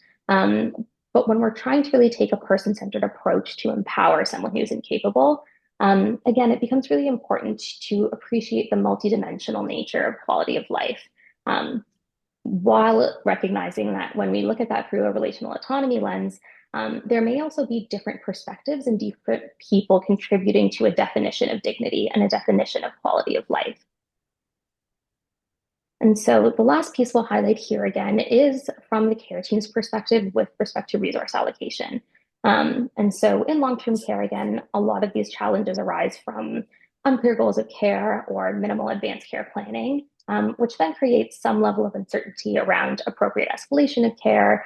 but when we're trying to really take a person-centered approach to empower someone who's incapable, again, it becomes really important to appreciate the multidimensional nature of quality of life, while recognizing that when we look at that through a relational autonomy lens, there may also be different perspectives and different people contributing to a definition of dignity and a definition of quality of life. And so the last piece we'll highlight here again is from the care team's perspective with respect to resource allocation. And so in long-term care, again, a lot of these challenges arise from unclear goals of care or minimal advanced care planning, which then creates some level of uncertainty around appropriate escalation of care,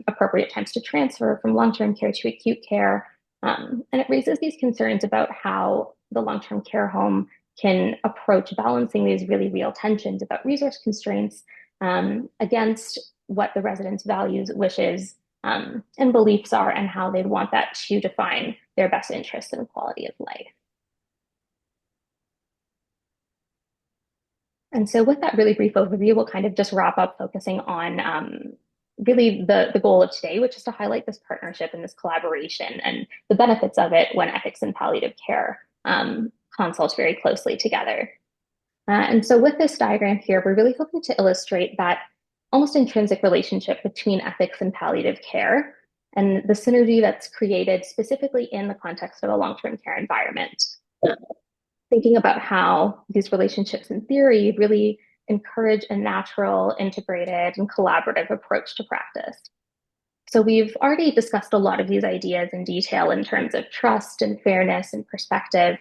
appropriate times to transfer from long-term care to acute care. And it raises these concerns about how the long-term care home can approach balancing these really real tensions about resource constraints against what the residents' values, wishes, and beliefs are, and how they'd want that to define their best interests and quality of life. And so with that really brief overview, we'll kind of just wrap up focusing on really the goal of today, which is to highlight this partnership and this collaboration and the benefits of it when ethics and palliative care consult very closely together. And so with this diagram here, we're really hoping to illustrate that almost intrinsic relationship between ethics and palliative care and the synergy that's created specifically in the context of a long-term care environment. Thinking about how these relationships in theory really encourage a natural, integrated, and collaborative approach to practice. So we've already discussed a lot of these ideas in detail in terms of trust and fairness and perspective.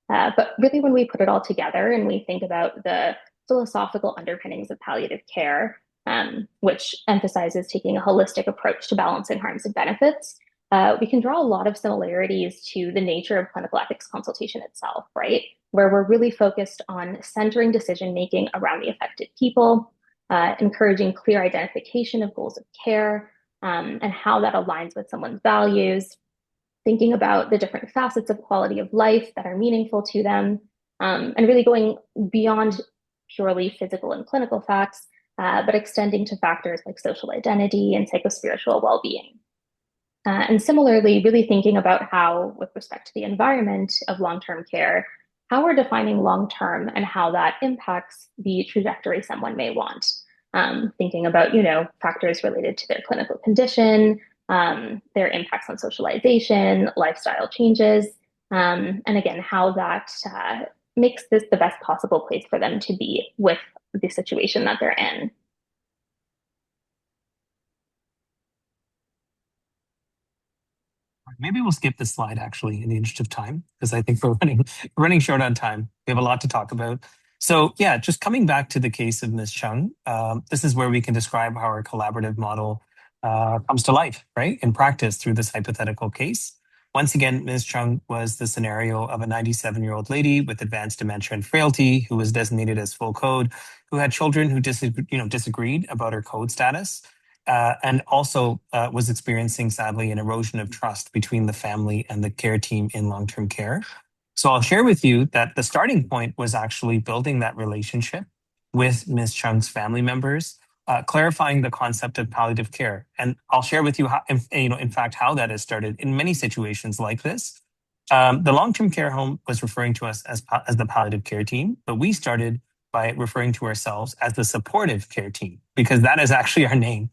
But really, when we put it all together and we think about the philosophical underpinnings of palliative care, which emphasizes taking a holistic approach to balancing harms and benefits, we can draw a lot of similarities to the nature of clinical ethics consultation itself, right? Where we're really focused on centering decision-making around the affected people, encouraging clear identification of goals of care, and how that aligns with someone's values, thinking about the different facets of quality of life that are meaningful to them, and really going beyond purely physical and clinical facts, but extending to factors like social identity and psychospiritual well-being. And similarly, really thinking about how, with respect to the environment of long-term care, how we're defining long-term and how that impacts the trajectory someone may want. Thinking about, factors related to their clinical condition, their impacts on socialization, lifestyle changes, and again, how that makes this the best possible place for them to be with the situation that they're in. Maybe we'll skip this slide actually in the interest of time, because I think we're running short on time. We have a lot to talk about. So yeah, just coming back to the case of Ms. Chung, this is where we can describe how our collaborative model comes to life, right, in practice through this hypothetical case. Once again, Ms. Chung was the scenario of a 97-year-old lady with advanced dementia and frailty who was designated as full code, who had children who disagreed about her code status, and also was experiencing, sadly, an erosion of trust between the family and the care team in long-term care. So I'll share with you that the starting point was actually building that relationship with Ms. Chung's family members, clarifying the concept of palliative care. And I'll share with you how, in fact, how that has started in many situations like this. The long-term care home was referring to us as the palliative care team, but we started by referring to ourselves as the supportive care team, because that is actually our name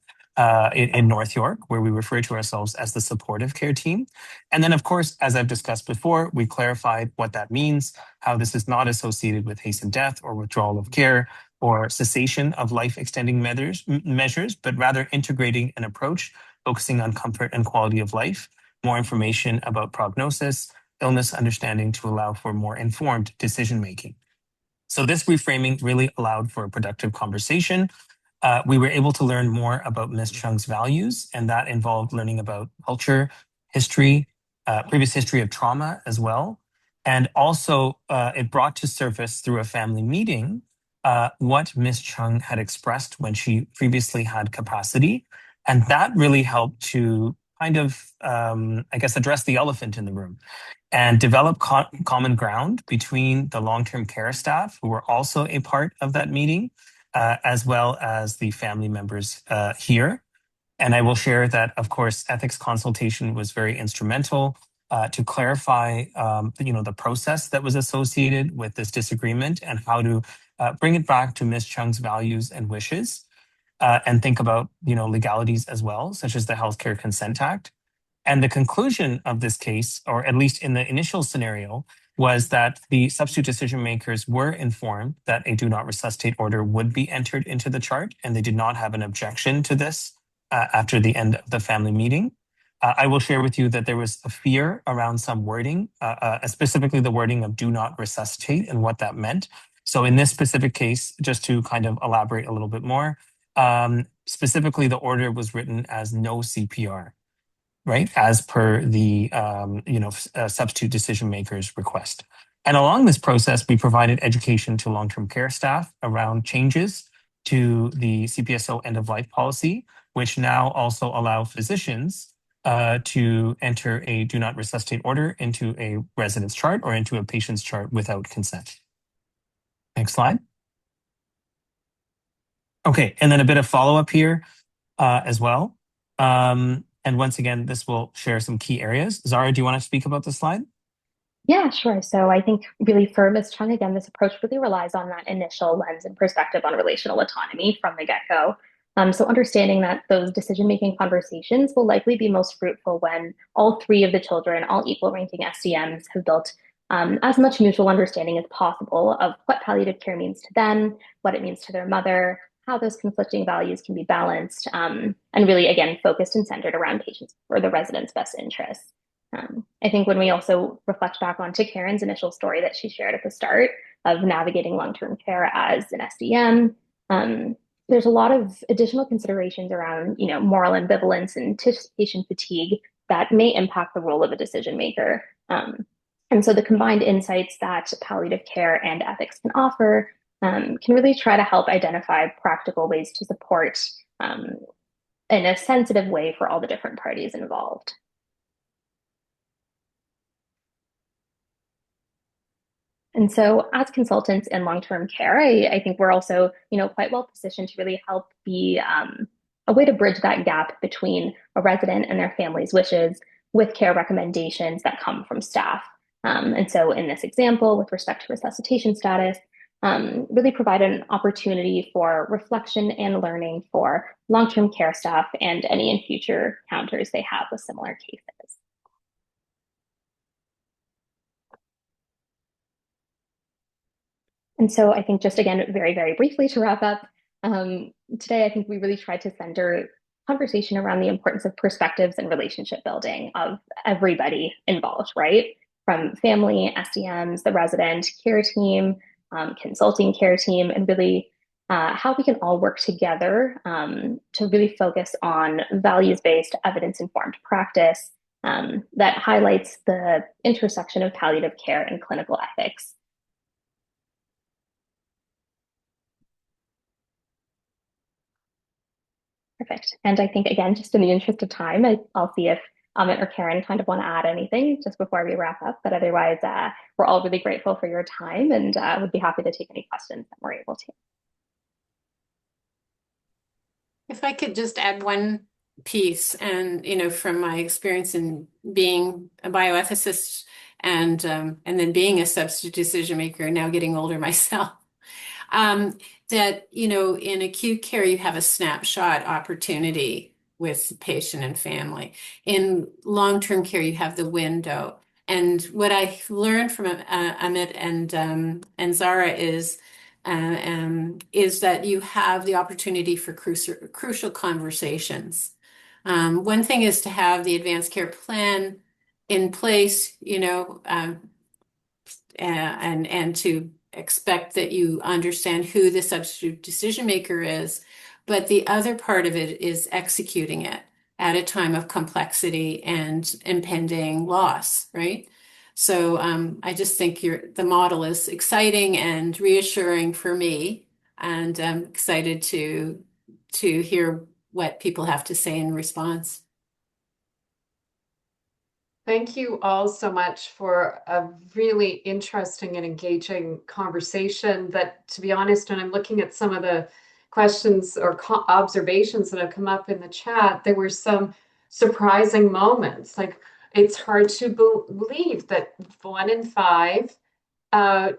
in North York, where we refer to ourselves as the supportive care team. And then, of course, as I've discussed before, we clarified what that means, how this is not associated with hastened death or withdrawal of care or cessation of life-extending measures, but rather integrating an approach focusing on comfort and quality of life, more information about prognosis, illness understanding to allow for more informed decision-making. So this reframing really allowed for a productive conversation. We were able to learn more about Ms. Chung's values, and that involved learning about culture, history, previous history of trauma as well. And also, it brought to surface through a family meeting what Ms. Chung had expressed when she previously had capacity. And that really helped to kind of, address the elephant in the room and develop common ground between the long-term care staff, who were also a part of that meeting, as well as the family members here. And I will share that, of course, ethics consultation was very instrumental to clarify, the process that was associated with this disagreement and how to bring it back to Ms. Chung's values and wishes, and think about, legalities as well, such as the Healthcare Consent Act. And the conclusion of this case, or at least in the initial scenario, was that the substitute decision makers were informed that a do not resuscitate order would be entered into the chart, and they did not have an objection to this after the end of the family meeting. I will share with you that there was a fear around some wording, specifically the wording of do not resuscitate and what that meant. So in this specific case, just to kind of elaborate a little bit more, specifically the order was written as no CPR. Right, as per the substitute decision maker's request. And along this process, we provided education to long-term care staff around changes to the CPSO end-of-life policy, which now also allow physicians to enter a do not resuscitate order into a residence chart or into a patient's chart without consent. Next slide. Okay, and then a bit of follow-up here as well. And once again, this will share some key areas. Zara, do you want to speak about this slide? Yeah, sure. So I think really for Ms. Chung, again, this approach really relies on that initial lens and perspective on relational autonomy from the get-go. So understanding that those decision-making conversations will likely be most fruitful when all three of the children, all equal ranking SDMs, have built as much mutual understanding as possible of what palliative care means to them, what it means to their mother, how those conflicting values can be balanced, and really, again, focused and centered around patients or the residents' best interests. I think when we also reflect back onto Karen's initial story that she shared at the start of navigating long-term care as an SDM, there's a lot of additional considerations around, moral ambivalence and anticipation fatigue that may impact the role of a decision maker. And so the combined insights that palliative care and ethics can offer can really try to help identify practical ways to support in a sensitive way for all the different parties involved. And so as consultants in long-term care, I think we're also, quite well positioned to really help be a way to bridge that gap between a resident and their family's wishes with care recommendations that come from staff. And so in this example, with respect to resuscitation status, really provide an opportunity for reflection and learning for long-term care staff and any in future encounters they have with similar cases. And so I think just again, very, very briefly to wrap up, today I think we really tried to center conversation around the importance of perspectives and relationship building of everybody involved, right? From family, SDMs, the resident, care team, consulting care team, and really how we can all work together to really focus on values-based, evidence-informed practice that highlights the intersection of palliative care and clinical ethics. Perfect. And I think, again, just in the interest of time, I'll see if Amit or Karen kind of want to add anything just before we wrap up. But otherwise, we're all really grateful for your time and would be happy to take any questions that we're able to. If I could just add one piece, and from my experience in being a bioethicist and then being a substitute decision maker, now getting older myself, that in acute care you have a snapshot opportunity with patient and family. In long-term care you have the window. And what I learned from Amit and Zara is that you have the opportunity for crucial conversations. One thing is to have the advanced care plan in place, and to expect that you understand who the substitute decision maker is. But the other part of it is executing it at a time of complexity and impending loss, right? So I just think the model is exciting and reassuring for me, and I'm excited to hear what people have to say in response. Thank you all so much for a really interesting and engaging conversation that, to be honest, when I'm looking at some of the questions or observations that have come up in the chat, there were some surprising moments. Like, it's hard to believe that 1 in 5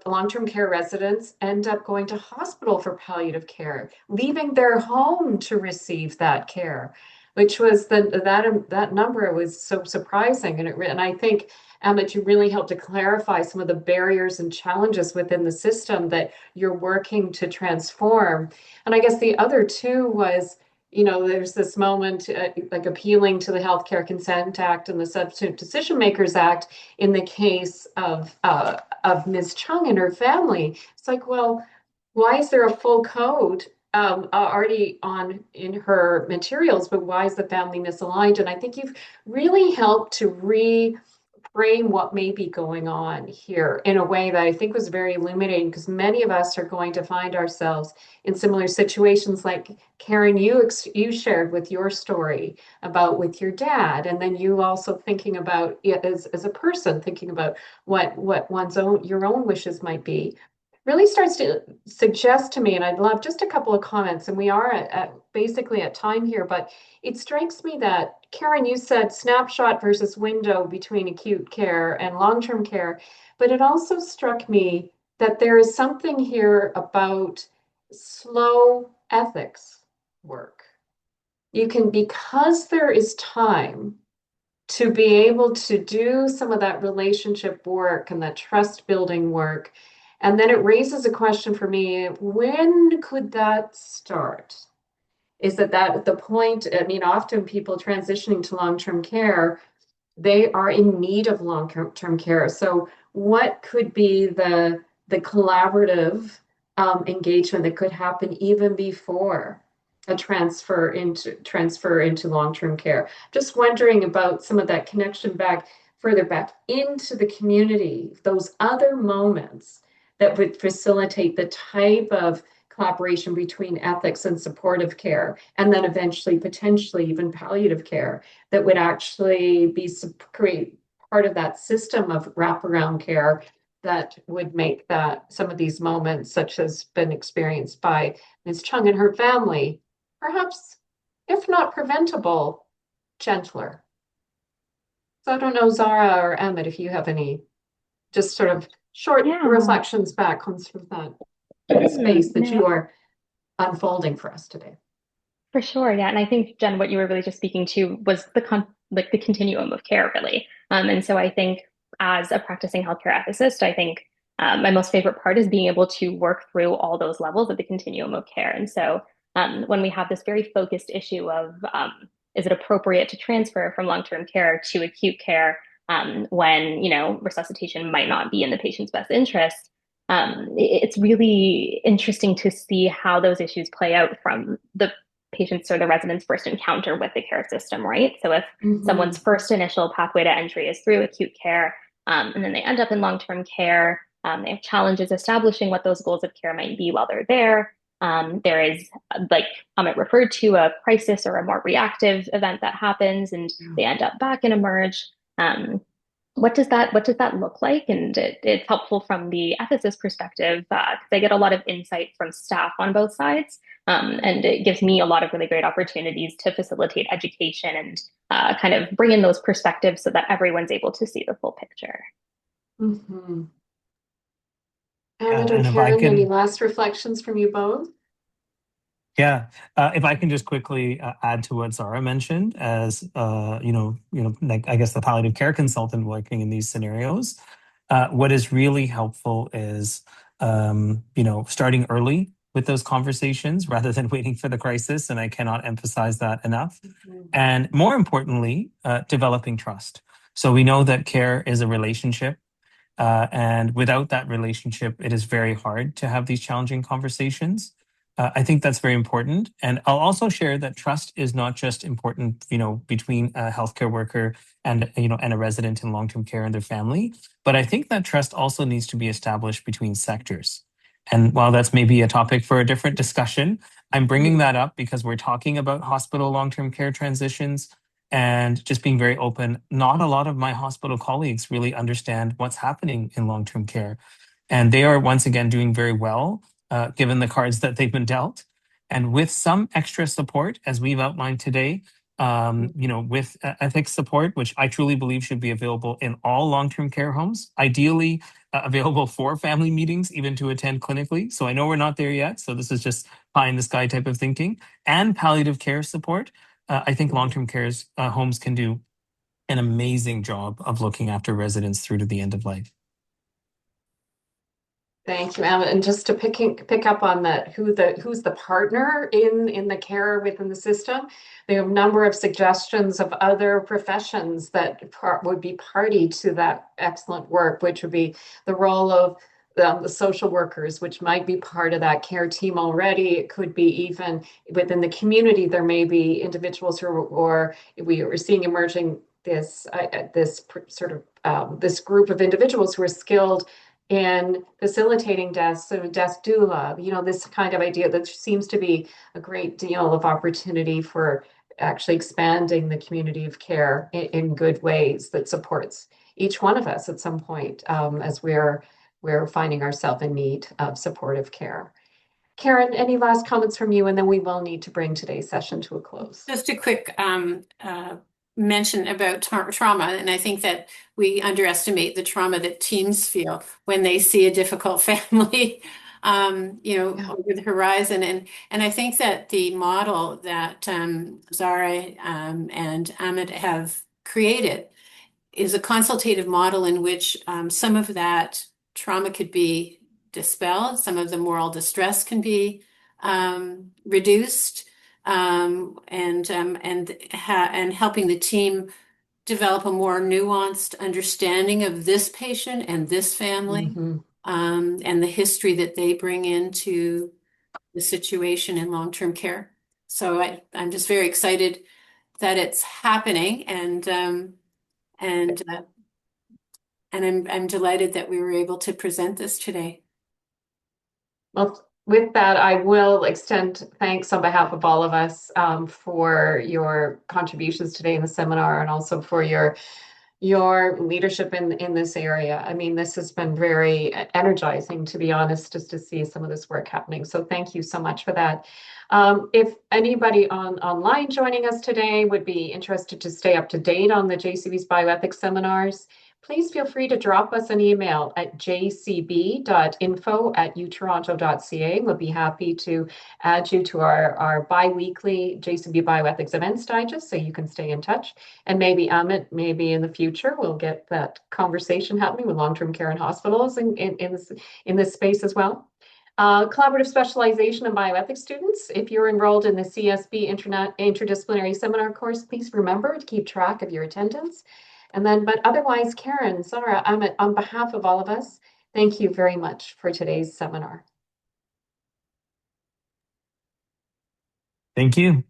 long-term care residents end up going to hospital for palliative care, leaving their home to receive that care, which was that number was so surprising. And I think, Amit, you really helped to clarify some of the barriers and challenges within the system that you're working to transform. And I guess the other two was, there's this moment like appealing to the Healthcare Consent Act and the Substitute Decision Makers Act in the case of Ms. Chung and her family. It's like, well, why is there a full code already in her materials, but why is the family misaligned? And I think you've really helped to reframe what may be going on here in a way that I think was very illuminating, because many of us are going to find ourselves in similar situations like Karen, you shared with your story about with your dad, and then you also thinking about it as a person, thinking about what your own wishes might be. Really starts to suggest to me, and I'd love just a couple of comments, and we are basically at time here, but it strikes me that, Karen, you said snapshot versus window between acute care and long-term care, but it also struck me that there is something here about slow ethics work. You can, because there is time to be able to do some of that relationship work and that trust building work. And then it raises a question for me, when could that start? Is that the point? I mean, often people transitioning to long-term care, they are in need of long-term care. So what could be the collaborative engagement that could happen even before a transfer into long-term care. Just wondering about some of that connection further back into the community, those other moments that would facilitate the type of collaboration between ethics and supportive care, and then eventually, potentially even palliative care, that would actually create part of that system of wraparound care that would make that some of these moments, such as been experienced by Ms. Chung and her family, perhaps, if not preventable, gentler. So I don't know, Zara or Emmett, if you have any just sort of short reflections back on sort of that space that you are unfolding for us today. For sure, yeah. And I think, Jen, what you were really just speaking to was the continuum of care, really. And so I think as a practicing healthcare ethicist, I think my most favorite part is being able to work through all those levels of the continuum of care. And so when we have this very focused issue of is it appropriate to transfer from long-term care to acute care when, resuscitation might not be in the patient's best interest, it's really interesting to see how those issues play out from the patients or the residents' first encounter with the care system, right? So if someone's first initial pathway to entry is through acute care, and then they end up in long-term care, they have challenges establishing what those goals of care might be while they're there. There is, like Amit referred to, a crisis or a more reactive event that happens, and they end up back in emerge. What does that look like? And it's helpful from the ethicist perspective because I get a lot of insight from staff on both sides. And it gives me a lot of really great opportunities to facilitate education and kind of bring in those perspectives so that everyone's able to see the full picture. Mm-hmm. And or if I Karen, any can, last reflections from you both? yeah, if I can just quickly add to what Zara mentioned, as like I guess the palliative care consultant working in these scenarios, what is really helpful is starting early with those conversations rather than waiting for the crisis, and I cannot emphasize that enough. And more importantly, developing trust. So we know that care is a relationship. And without that relationship, it is very hard to have these challenging conversations. I think that's very important. And I'll also share that trust is not just important, between a healthcare worker and a resident in long-term care and their family, but I think that trust also needs to be established between sectors. And while that's maybe a topic for a different discussion, I'm bringing that up because we're talking about hospital long-term care transitions. And just being very open, not a lot of my hospital colleagues really understand what's happening in long-term care. And they are once again doing very well, given the cards that they've been dealt. And with some extra support, as we've outlined today, with ethics support, which I truly believe should be available in all long-term care homes, ideally available for family meetings, even to attend clinically. So I know we're not there yet. So this is just pie in the sky type of thinking, and palliative care support. I think long-term care homes can do an amazing job of looking after residents through to the end of life. Thank you, Emma. And just to pick up on that, who's the partner in the care within the system? There are a number of suggestions of other professions that would be party to that excellent work, which would be the role of the social workers, which might be part of that care team already. It could be even within the community. There may be individuals or we are seeing emerging this group of individuals who are skilled in facilitating deaths, so death doula, this kind of idea that seems to be a great deal of opportunity for actually expanding the community of care in good ways that supports each one of us at some point as we're finding ourselves in need of supportive care. Karen, any last comments from you? And then we will need to bring today's session to a close. Just a quick mention about trauma. And I think that we underestimate the trauma that teams feel when they see a difficult family, over the horizon. And I think that the model that Zara and Amit have created is a consultative model in which some of that trauma could be dispelled, some of the moral distress can be reduced, and helping the team develop a more nuanced understanding of this patient and this family, and the history that they bring into the situation in long-term care. So I'm just very excited that it's happening, and I'm delighted that we were able to present this today. Well, with that, I will extend thanks on behalf of all of us for your contributions today in the seminar, and also for your leadership in this area. I mean, this has been very energizing, to be honest, just to see some of this work happening. So thank you so much for that. If anybody online joining us today would be interested to stay up to date on the JCB's bioethics seminars, please feel free to drop us an email at jcb.info@utoronto.ca. We'll be happy to add you to our bi-weekly JCB Bioethics Events Digest so you can stay in touch. And maybe, Amit, maybe in the future, we'll get that conversation happening with long-term care and hospitals in this space as well. Collaborative specialization in bioethics students. If you're enrolled in the CSB interdisciplinary seminar course, please remember to keep track of your attendance. And then, but otherwise, Karen, Zara, Amit, on behalf of all of us, thank you very much for today's seminar. Thank you.